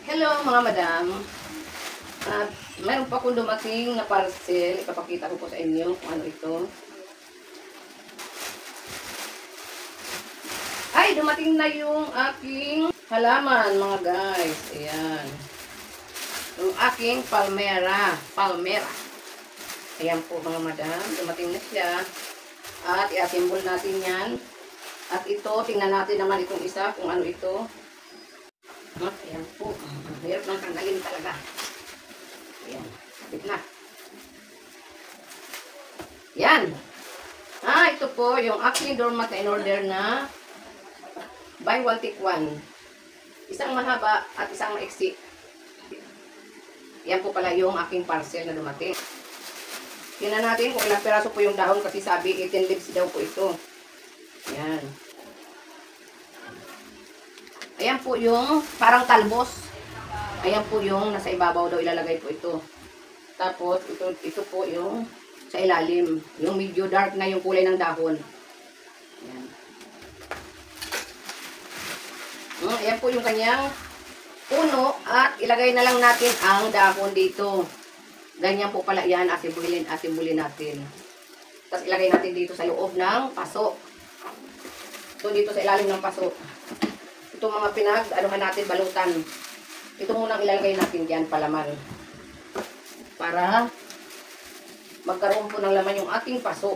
Hello mga madam. At mayroon pa akong dumating na parcel. Ipapakita ko po sa inyo kung ano ito. Ay, dumating na yung aking halaman mga guys. Ayan. Yung aking palmera. Ayan po mga madam. Dumating na siya. At i-assemble natin yan. At ito, tingnan natin naman itong isa kung ano ito. Ayan po. Hirap lang tanggalin talaga. Ayan. Kapit na. Yan. Ito po yung aking doormat na in-order na buy one take one. Isang mahaba at isang maiksi. Yan po pala yung aking parcel na dumating. Tingnan natin kung ilang peraso po yung dahon kasi sabi 18 leaves daw po ito. Yan. Ayan po yung parang talbos. Ayan po yung nasa ibabaw daw ilalagay po ito. Tapos ito po yung sa ilalim. Yung medyo dark na yung kulay ng dahon. Ayan. Ayan po yung kanyang puno at ilagay na lang natin ang dahon dito. Ganyan po pala yan. Asimbulin natin. Tapos ilagay natin dito sa loob ng paso. Ito dito sa ilalim ng paso. Itong mga anuhan natin, balutan. Ito munang ilalagay natin dyan, palaman. Para magkaroon po ng laman yung ating paso.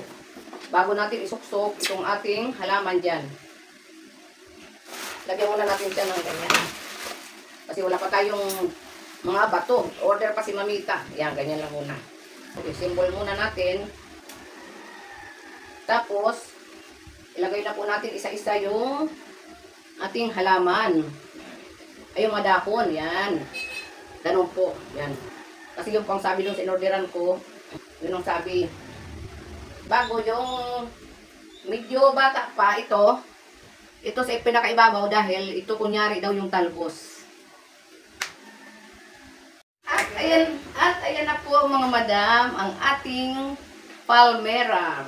Bago natin isuksok itong ating halaman dyan. Lagyan muna natin dyan ng ganyan. Kasi wala pa tayong mga bato. Order pa si Mamita. Yan, ganyan lang muna. Okay, symbol muna natin. Tapos, ilagay na po natin isa-isa yung ating halaman. Ay, yung madahon. Yan. Ganun po. Yan. Kasi yung pang sabi doon sa inorderan ko, yun ang sabi. Bago yung medyo bata pa, ito sa pinakaibabaw dahil ito kunyari daw yung talbos. At ayan na po mga madam, ang ating palmera.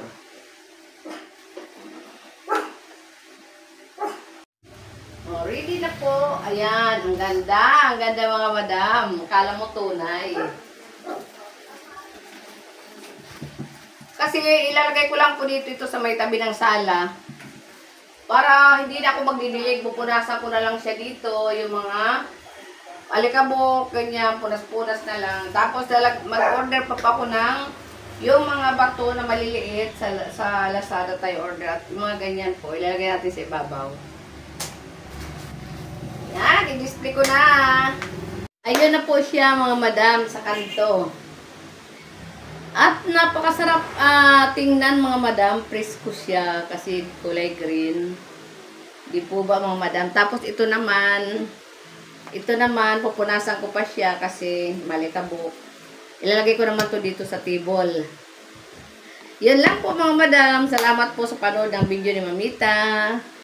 Ready na po. Ayan, ang ganda. Ang ganda mga madam. Kala mo tunay. Kasi ilalagay ko lang po dito ito sa may tabi ng sala. Para hindi na ako magdidilig. Pupunasan ko na lang siya dito. Yung mga alikabok, ganyan, punas-punas na lang. Tapos mag-order pa ako ng yung mga bato na maliliit sa Lazada tayo order. At yung mga ganyan po, ilalagay natin sa ibabaw. Yan, i-display ko na. Ayun na po siya mga madam sa kanto. At napakasarap tingnan mga madam. Presko siya kasi kulay green. Di po ba mga madam? Tapos ito naman, pupunasan ko pa siya kasi malikabok. Ilalagay ko naman to dito sa table. Yun lang po mga madam. Salamat po sa panood ng video ni Mamita.